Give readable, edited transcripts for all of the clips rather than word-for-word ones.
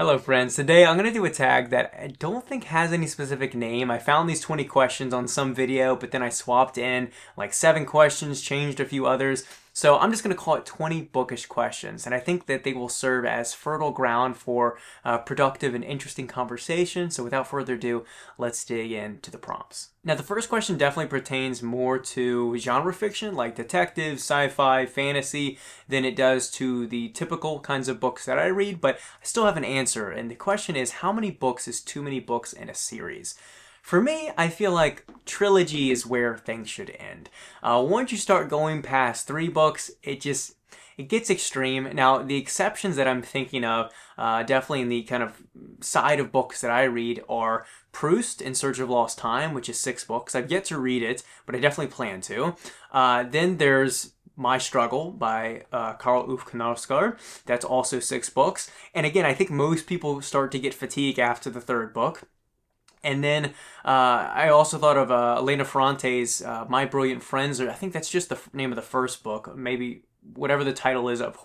Hello friends, today I'm going to do a tag that I don't think has any specific name. I found these 20 questions on some video, but then I swapped in like 7 questions, changed a few others. So I'm just going to call it 20 bookish questions, and I think that they will serve as fertile ground for productive and interesting conversation. So without further ado, let's dig into the prompts. Now the first question definitely pertains more to genre fiction like detective, sci-fi, fantasy than it does to the typical kinds of books that I read, but I still have an answer, and the question is, how many books is too many books in a series? For me, I feel like trilogy is where things should end. Once you start going past 3 books, it gets extreme. Now, the exceptions that I'm thinking of, definitely in the kind of side of books that I read, are Proust, In Search of Lost Time, which is 6 books. I've yet to read it, but I definitely plan to. Then there's My Struggle by Karl Ove Knausgaard. That's also 6 books. And again, I think most people start to get fatigued after the 3rd book. And then I also thought of Elena Ferrante's My Brilliant Friends, or I think that's just the name of the first book, maybe whatever the title is of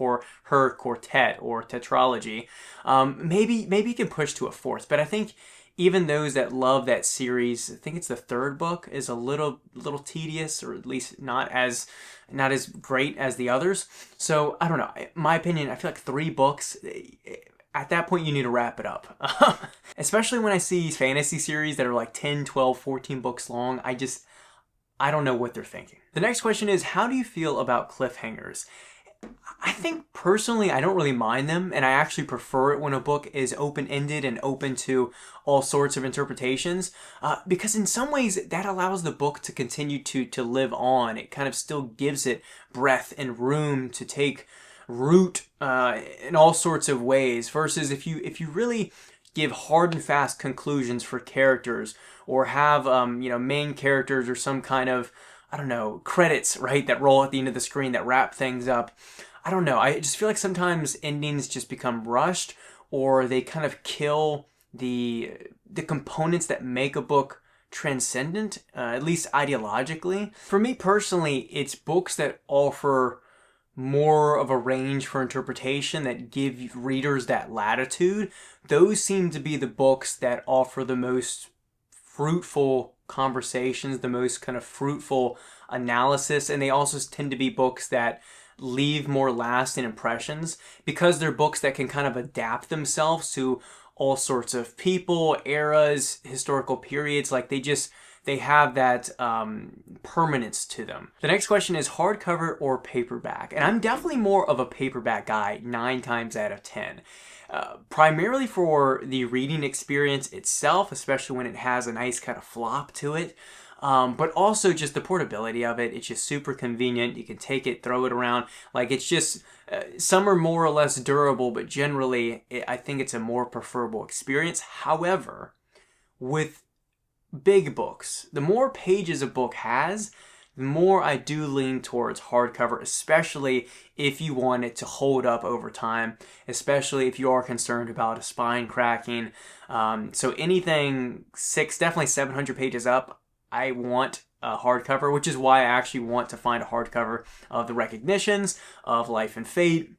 her quartet or tetralogy. Maybe you can push to a 4th, but I think even those that love that series, I think it's the 3rd book, is a little tedious, or at least not as great as the others. So I don't know. In my opinion, I feel like 3 books, at that point you need to wrap it up. Especially when I see these fantasy series that are like 10, 12, 14 books long, I don't know what they're thinking. The next question is, how do you feel about cliffhangers? I think personally I don't really mind them, and I actually prefer it when a book is open-ended and open to all sorts of interpretations, because in some ways that allows the book to continue to live on. It kind of still gives it breath and room to take root in all sorts of ways, versus if you really give hard and fast conclusions for characters, or have main characters or some kind of, I don't know, credits, right, that roll at the end of the screen that wrap things up. I don't know, I just feel like sometimes endings just become rushed, or they kind of kill the components that make a book transcendent, at least ideologically. For me personally, it's books that offer more of a range for interpretation, that give readers that latitude. Those seem to be the books that offer the most fruitful conversations, the most kind of fruitful analysis, and they also tend to be books that leave more lasting impressions, because they're books that can kind of adapt themselves to all sorts of people, eras, historical periods. Like they have that permanence to them. The next question is hardcover or paperback? And I'm definitely more of a paperback guy 9 times out of 10. Primarily for the reading experience itself, especially when it has a nice kind of flop to it. But also just the portability of it. It's just super convenient. You can take it, throw it around. Like, it's just, some are more or less durable, but generally I think it's a more preferable experience. However, with big books, the more pages a book has, the more I do lean towards hardcover, especially if you want it to hold up over time, especially if you are concerned about a spine cracking. So anything definitely 700 pages up, I want a hardcover, which is why I actually want to find a hardcover of The Recognitions, of Life and Fate,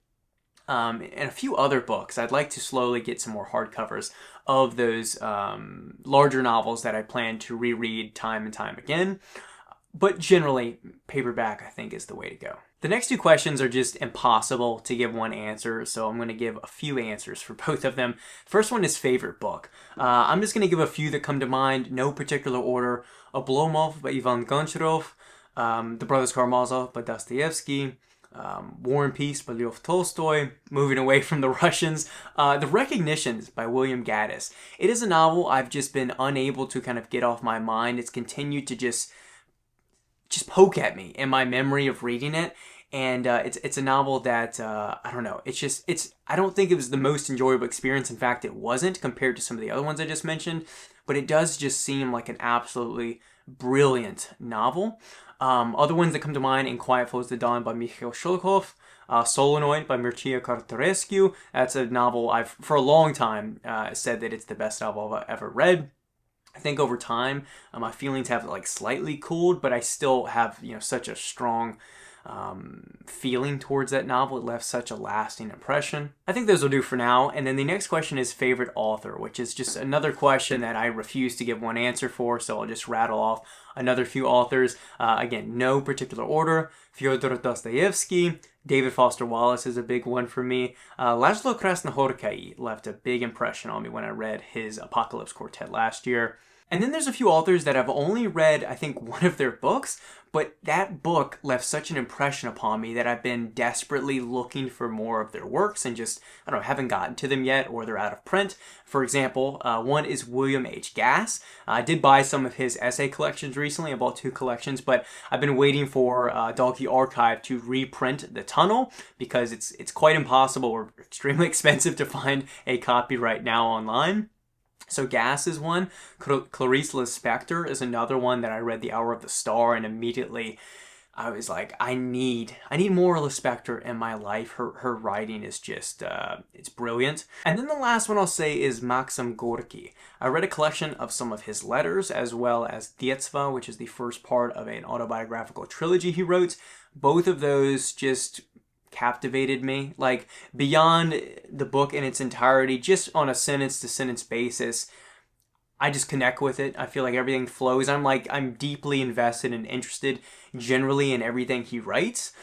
and a few other books. I'd like to slowly get some more hardcovers of those larger novels that I plan to reread time and time again. But generally, paperback, I think, is the way to go. The next 2 questions are just impossible to give one answer, so I'm going to give a few answers for both of them. First one is favorite book. I'm just going to give a few that come to mind, no particular order. Oblomov by Ivan Goncharov, The Brothers Karamazov by Dostoevsky, War and Peace by Leo Tolstoy, moving away from the Russians, The Recognitions by William Gaddis. It is a novel I've just been unable to kind of get off my mind. It's continued to just poke at me in my memory of reading it, and it's a novel that I don't know. I don't think it was the most enjoyable experience. In fact, it wasn't compared to some of the other ones I just mentioned. But it does just seem like an absolutely brilliant novel. Other ones that come to mind: In Quiet Flows the Dawn by Mikhail Sholokhov, Solenoid by Mircea Cartarescu. That's a novel I've, for a long time, said that it's the best novel I've ever read. I think over time, my feelings have like slightly cooled, but I still have, such a strong feeling towards that novel. It left such a lasting impression. I think those will do for now. And then the next question is favorite author, which is just another question that I refuse to give one answer for, so I'll just rattle off another few authors. Again, no particular order. Fyodor Dostoevsky, David Foster Wallace is a big one for me. Laszlo Krasznahorkai left a big impression on me when I read his Apocalypse Quartet last year. And then there's a few authors that I've only read, I think, one of their books, but that book left such an impression upon me that I've been desperately looking for more of their works and just, I don't know, haven't gotten to them yet, or they're out of print. For example, one is William H. Gass. I did buy some of his essay collections recently. I bought 2 collections, but I've been waiting for Dalkey Archive to reprint The Tunnel because it's quite impossible or extremely expensive to find a copy right now online. So Gass is one. Clarice Lispector is another one that I read The Hour of the Star, and immediately I was like, I need more Lispector in my life. Her writing is just, it's brilliant. And then the last one I'll say is Maxim Gorky. I read a collection of some of his letters, as well as Dietva, which is the first part of an autobiographical trilogy he wrote. Both of those just captivated me, like beyond the book in its entirety, just on a sentence-to-sentence basis. I just connect with it. I feel like everything flows. I'm deeply invested and interested generally in everything he writes,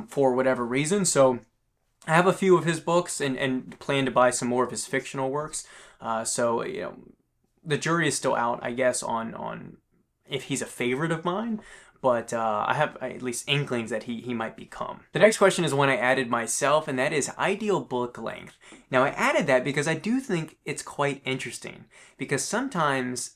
for whatever reason. So I have a few of his books and plan to buy some more of his fictional works. So, you know, the jury is still out, I guess, on if he's a favorite of mine. But I have at least inklings that he might become. The next question is one I added myself, and that is ideal book length. Now, I added that because I do think it's quite interesting, because sometimes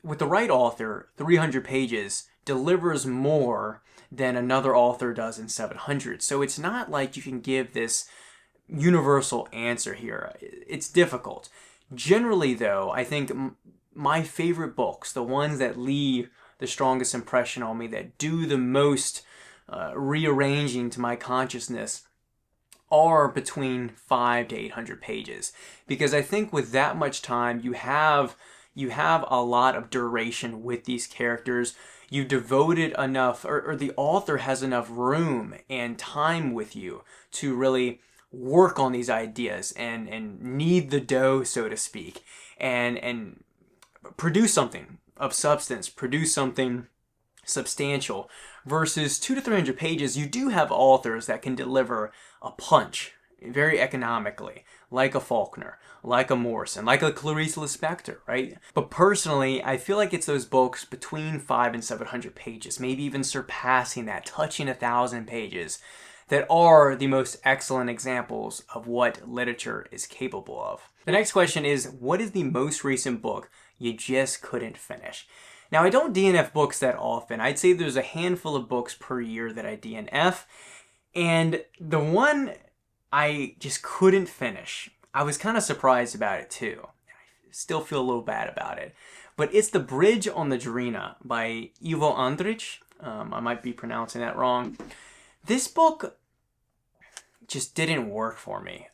with the right author, 300 pages delivers more than another author does in 700. So it's not like you can give this universal answer here. It's difficult. Generally, though, I think my favorite books, the ones that leave the strongest impression on me, that do the most rearranging to my consciousness, are between 500 to 800 pages. Because I think with that much time, you have a lot of duration with these characters. You've devoted enough, or the author has enough room and time with you to really work on these ideas and knead the dough, so to speak, and produce something of substance, produce something substantial. Versus 200 to 300 pages, you do have authors that can deliver a punch very economically, like a Faulkner, like a Morrison, like a Clarice Lispector, right? But personally, I feel like it's those books between 500 and 700 pages, maybe even surpassing that, touching 1,000 pages, that are the most excellent examples of what literature is capable of. The next question is, what is the most recent book you just couldn't finish? Now, I don't DNF books that often. I'd say there's a handful of books per year that I DNF. And the one I just couldn't finish, I was kind of surprised about it too. I still feel a little bad about it. But it's The Bridge on the Drina by Ivo Andrić. I might be pronouncing that wrong. This book just didn't work for me.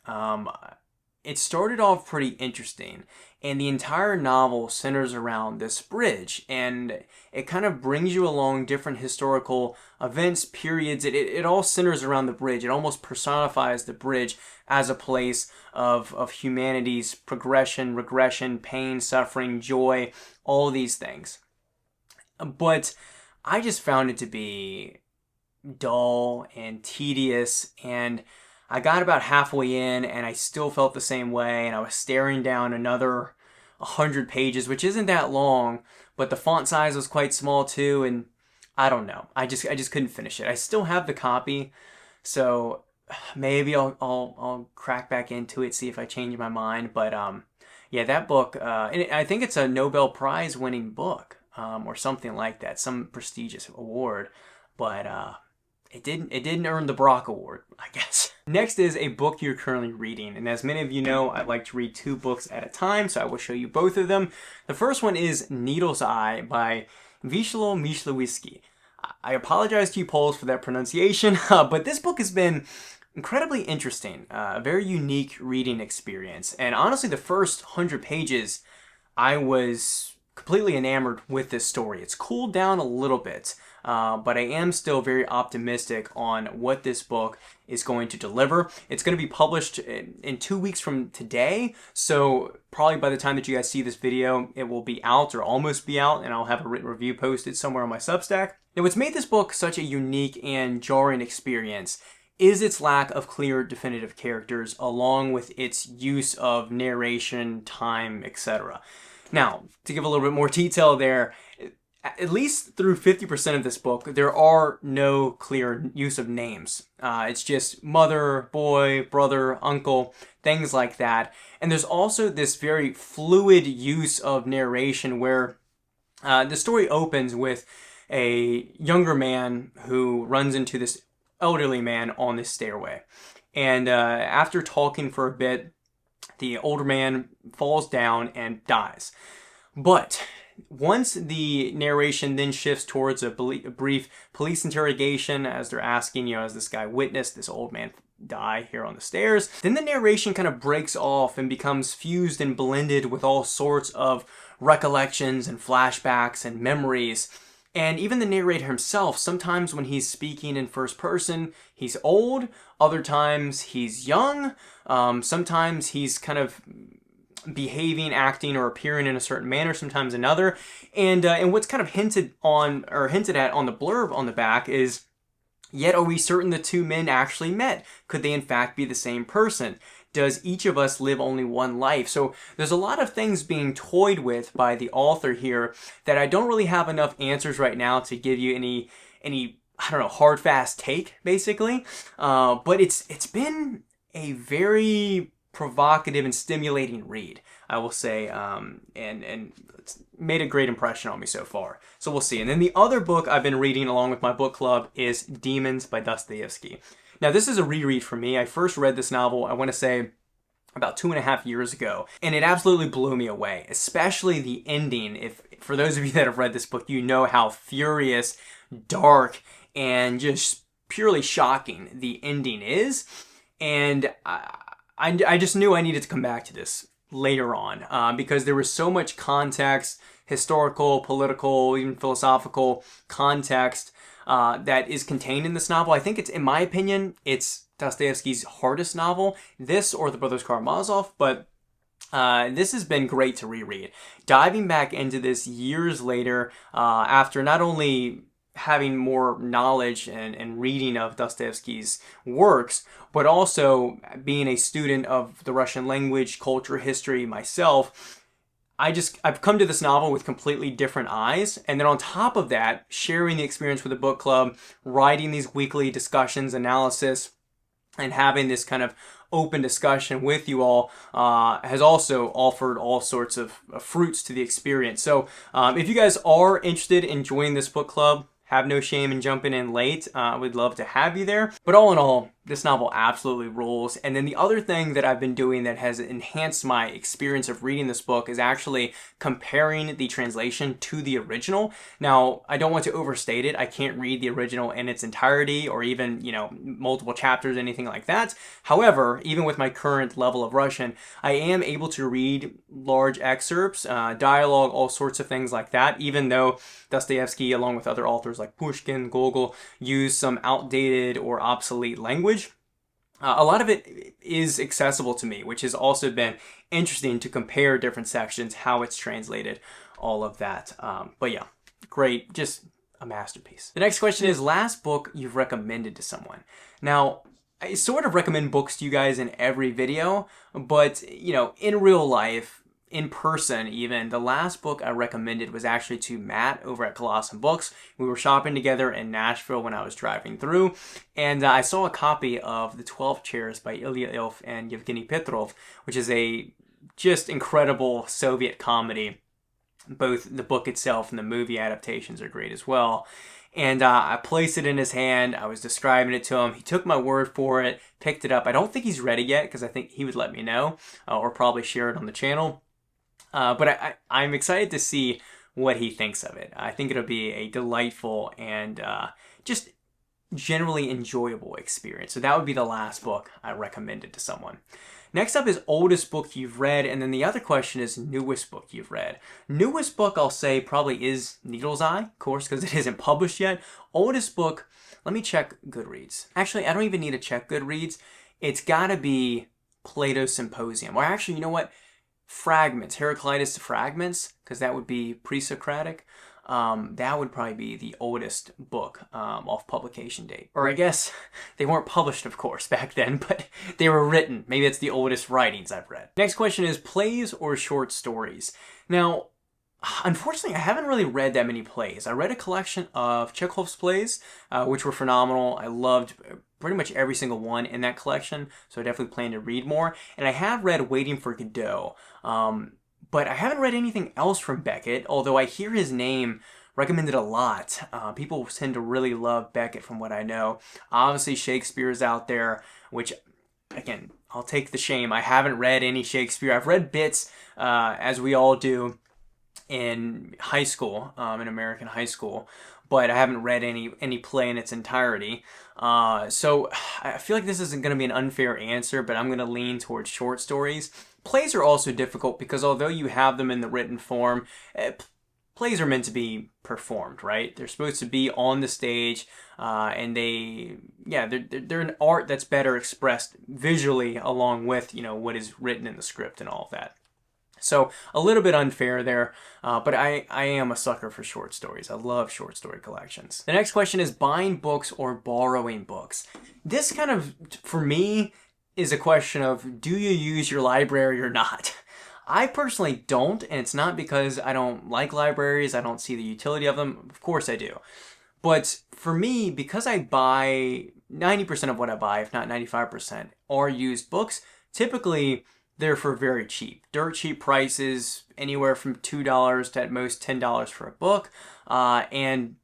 It started off pretty interesting, and the entire novel centers around this bridge, and it kind of brings you along different historical events, periods. It all centers around the bridge. It almost personifies the bridge as a place of humanity's progression, regression, pain, suffering, joy, all these things. But I just found it to be dull and tedious, and I got about halfway in and I still felt the same way, and I was staring down another 100 pages, which isn't that long, but the font size was quite small too, and I don't know. I just couldn't finish it. I still have the copy, so maybe I'll crack back into it, see if I change my mind. But yeah, that book, and I think it's a Nobel Prize winning book, or something like that, some prestigious award, but it didn't earn the Brock Award, I guess. Next is a book you're currently reading, and as many of you know, I like to read 2 books at a time, so I will show you both of them. The first one is Needle's Eye by Wisław Myśliwski. I apologize to you Poles for that pronunciation, but this book has been incredibly interesting, a very unique reading experience, and honestly the first 100 pages I was completely enamored with this story. It's cooled down a little bit, but I am still very optimistic on what this book is going to deliver. It's going to be published in 2 weeks from today, so probably by the time that you guys see this video, it will be out or almost be out, and I'll have a written review posted somewhere on my Substack. Now, what's made this book such a unique and jarring experience is its lack of clear, definitive characters, along with its use of narration, time, etc. Now, to give a little bit more detail there, at least through 50% of this book, there are no clear use of names. It's just mother, boy, brother, uncle, things like that. And there's also this very fluid use of narration where the story opens with a younger man who runs into this elderly man on this stairway. And after talking for a bit, the older man falls down and dies. But once the narration then shifts towards a brief police interrogation as they're asking, has this guy witnessed this old man die here on the stairs, then the narration kind of breaks off and becomes fused and blended with all sorts of recollections and flashbacks and memories. And even the narrator himself, sometimes when he's speaking in first person, he's old. Other times he's young. Sometimes he's kind of behaving, acting, or appearing in a certain manner, sometimes another. And what's kind of hinted at on the blurb on the back is, yet are we certain the two men actually met? Could they in fact be the same person? Does each of us live only one life? So there's a lot of things being toyed with by the author here that I don't really have enough answers right now to give you any I don't know, hard fast take, basically. But it's been a very provocative and stimulating read, I will say, and it's made a great impression on me so far. So we'll see. And then the other book I've been reading along with my book club is Demons by Dostoevsky. Now, this is a reread for me. I first read this novel, I want to say, about 2.5 years ago, and it absolutely blew me away, especially the ending. If for those of you that have read this book, you know how furious, dark, and just purely shocking the ending is. And I just knew I needed to come back to this later on because there was so much context, historical, political, even philosophical context that is contained in this novel. I think in my opinion, it's Dostoevsky's hardest novel, this or The Brothers Karamazov, but this has been great to reread. Diving back into this years later, after not only having more knowledge and reading of Dostoevsky's works, but also being a student of the Russian language, culture, history myself, I've come to this novel with completely different eyes. And then on top of that, sharing the experience with the book club, writing these weekly discussions, analysis, and having this kind of open discussion with you all has also offered all sorts of fruits to the experience. So if you guys are interested in joining this book club, have no shame in jumping in late. I would love to have you there. But all in all, this novel absolutely rules. And then the other thing that I've been doing that has enhanced my experience of reading this book is actually comparing the translation to the original. Now, I don't want to overstate it. I can't read the original in its entirety or even, multiple chapters, anything like that. However, even with my current level of Russian, I am able to read large excerpts, dialogue, all sorts of things like that, even though Dostoevsky, along with other authors like Pushkin, Gogol, use some outdated or obsolete language. A lot of it is accessible to me, which has also been interesting to compare different sections, how it's translated, all of that. But yeah, great, just a masterpiece. The next question is, last book you've recommended to someone. Now, I sort of recommend books to you guys in every video, but in real life, in person even, the last book I recommended was actually to Matt over at Colossum Books. We were shopping together in Nashville when I was driving through, and I saw a copy of The 12 Chairs by Ilya Ilf and Yevgeny Petrov, which is a just incredible Soviet comedy. Both the book itself and the movie adaptations are great as well. And I placed it in his hand. I was describing it to him. He took my word for it, picked it up. I don't think he's read it yet because I think he would let me know or probably share it on the channel. But I'm excited to see what he thinks of it. I think it'll be a delightful and just generally enjoyable experience. So that would be the last book I recommended to someone. Next up is oldest book you've read, and then the other question is newest book you've read. Newest book, I'll say, probably is Needle's Eye, of course, because it isn't published yet. Oldest book, let me check Goodreads. Actually, I don't even need to check Goodreads. It's gotta be Plato's Symposium. Or actually, you know what? Fragments, Heraclitus to Fragments, because that would be pre-Socratic. That would probably be the oldest book off publication date. Or I guess they weren't published, of course, back then, but they were written. Maybe it's the oldest writings I've read. Next question is plays or short stories. Now, unfortunately, I haven't really read that many plays. I read a collection of Chekhov's plays, which were phenomenal. I loved pretty much every single one in that collection, so I definitely plan to read more. And I have read Waiting for Godot, but I haven't read anything else from Beckett, although I hear his name recommended a lot. People tend to really love Beckett from what I know. Obviously, Shakespeare's out there, which, again, I'll take the shame. I haven't read any Shakespeare. I've read bits, as we all do, in high school, in American high school, but I haven't read any play in its entirety. So I feel like this isn't going to be an unfair answer, but I'm going to lean towards short stories. Plays are also difficult because although you have them in the written form, plays are meant to be performed, right? They're supposed to be on the stage, and they're an art that's better expressed visually along with, what is written in the script and all of that. So a little bit unfair there, but I am a sucker for short stories. I love short story collections. The next question is buying books or borrowing books. This kind of, for me, is a question of do you use your library or not? I personally don't, and it's not because I don't like libraries, I don't see the utility of them. Of course I do. But for me, because I buy 90% of what I buy, if not 95%, are used books, typically they're for very cheap, dirt cheap prices, anywhere from $2 to at most $10 for a book. And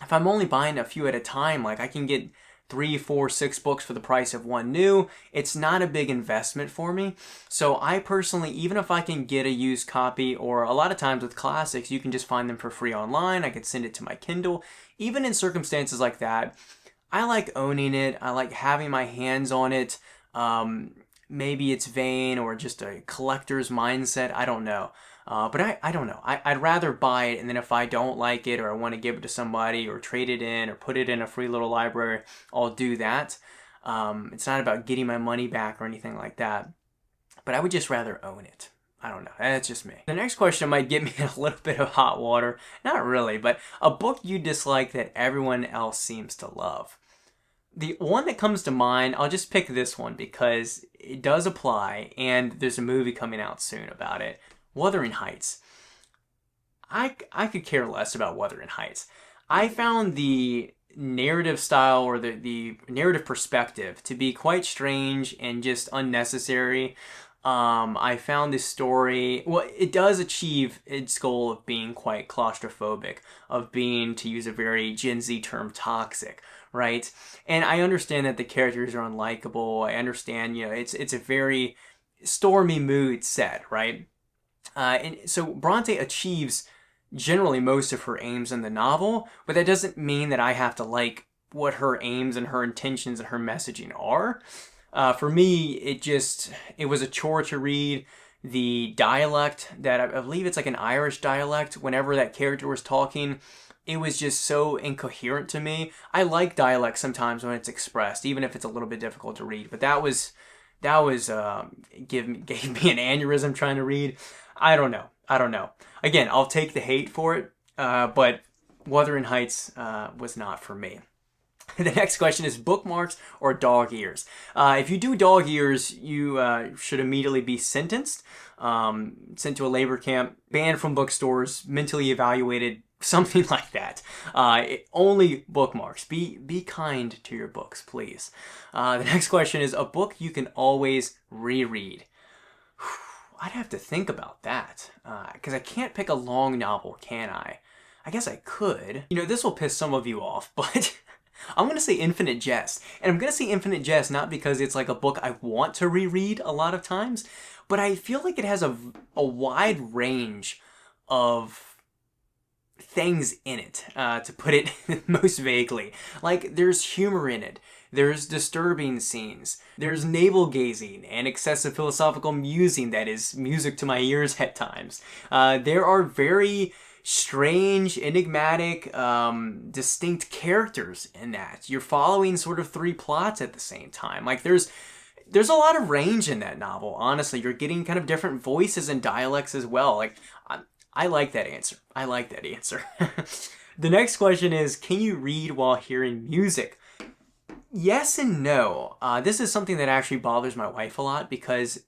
if I'm only buying a few at a time, like I can get 3, 4, 6 books for the price of one new. It's not a big investment for me. So I personally, even if I can get a used copy, or a lot of times with classics, you can just find them for free online. I could send it to my Kindle. Even in circumstances like that, I like owning it. I like having my hands on it. Maybe it's vain or just a collector's mindset. I don't know. But I don't know. I'd rather buy it, and then if I don't like it or I want to give it to somebody or trade it in or put it in a free little library, I'll do that. It's not about getting my money back or anything like that. But I would just rather own it. I don't know. That's just me. The next question might get me in a little bit of hot water. Not really, but a book you dislike that everyone else seems to love. The one that comes to mind, I'll just pick this one because it does apply, and there's a movie coming out soon about it. Wuthering Heights. I could care less about Wuthering Heights. I found the narrative style or the narrative perspective to be quite strange and just unnecessary. I found this story, well, it does achieve its goal of being quite claustrophobic, of being, to use a very Gen Z term, toxic, right? And I understand that the characters are unlikable. I understand, it's a very stormy mood set, right? And so Bronte achieves generally most of her aims in the novel, but that doesn't mean that I have to like what her aims and her intentions and her messaging are. For me, it was a chore to read. The dialect that I believe it's like an Irish dialect, whenever that character was talking, it was just so incoherent to me. I like dialect sometimes when it's expressed, even if it's a little bit difficult to read, but that was gave me an aneurysm trying to read. I don't know. Again, I'll take the hate for it, but Wuthering Heights was not for me. The next question is bookmarks or dog ears. If you do dog ears, you should immediately be sentenced, sent to a labor camp, banned from bookstores, mentally evaluated, something like that. Only bookmarks. Be kind to your books, please. The next question is a book you can always reread. I'd have to think about that, because I can't pick a long novel, can I? I guess I could. This will piss some of you off, but I'm going to say Infinite Jest. And I'm going to say Infinite Jest not because it's like a book I want to reread a lot of times, but I feel like it has a wide range of things in it, to put it most vaguely. Like, there's humor in it. There's disturbing scenes. There's navel gazing and excessive philosophical musing that is music to my ears at times. There are very strange, enigmatic, distinct characters in that. You're following sort of three plots at the same time. Like there's a lot of range in that novel, honestly. You're getting kind of different voices and dialects as well. Like, I like that answer. I like that answer. The next question is, can you read while hearing music? Yes and no. This is something that actually bothers my wife a lot because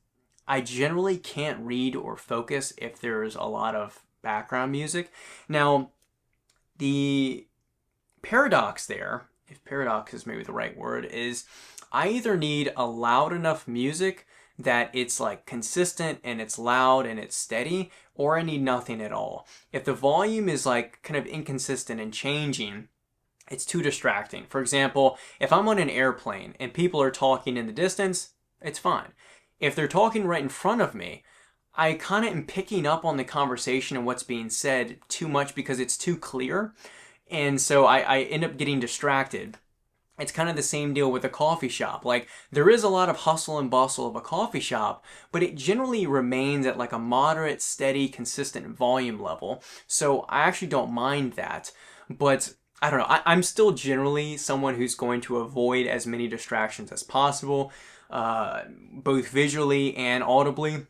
I generally can't read or focus if there's a lot of background music. Now, the paradox there, if paradox is maybe the right word, is I either need a loud enough music that it's like consistent and it's loud and it's steady, or I need nothing at all. If the volume is like kind of inconsistent and changing, it's too distracting. For example, if I'm on an airplane and people are talking in the distance, it's fine. If they're talking right in front of me, I kind of am picking up on the conversation and what's being said too much because it's too clear. And so I end up getting distracted. It's kind of the same deal with a coffee shop. Like, there is a lot of hustle and bustle of a coffee shop, but it generally remains at like a moderate, steady, consistent volume level. So I actually don't mind that. But I don't know. I'm still generally someone who's going to avoid as many distractions as possible, both visually and audibly.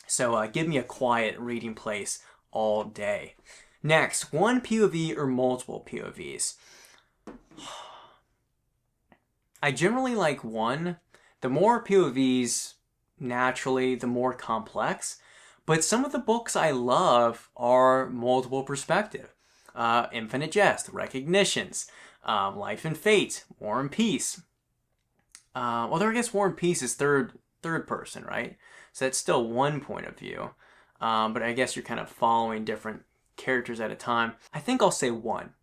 So give me a quiet reading place all day. Next, one POV or multiple POVs? I generally like one. The more POVs, naturally, the more complex. But some of the books I love are multiple perspective. Infinite Jest, Recognitions, Life and Fate, War and Peace. Although I guess War and Peace is third person, right? So that's still one point of view. But I guess you're kind of following different characters at a time. I think I'll say one.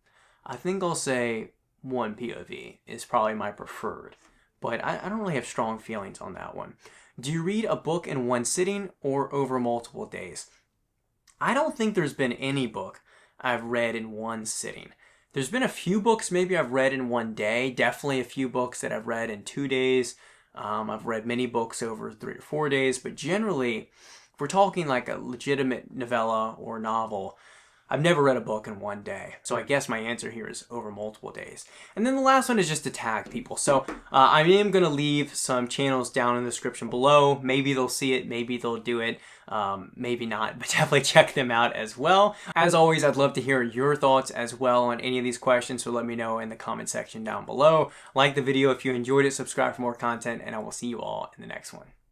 I think I'll say one POV is probably my preferred. But I don't really have strong feelings on that one. Do you read a book in one sitting or over multiple days? I don't think there's been any book I've read in one sitting. There's been a few books maybe I've read in one day. Definitely a few books that I've read in 2 days. I've read many books over 3 or 4 days, but generally, if we're talking like a legitimate novella or novel, I've never read a book in one day. So I guess my answer here is over multiple days. And then the last one is just to tag people. So I am going to leave some channels down in the description below. Maybe they'll see it, maybe they'll do it, maybe not, but definitely check them out as well. As always, I'd love to hear your thoughts as well on any of these questions, so let me know in the comment section down below. Like the video if you enjoyed it, subscribe for more content, and I will see you all in the next one.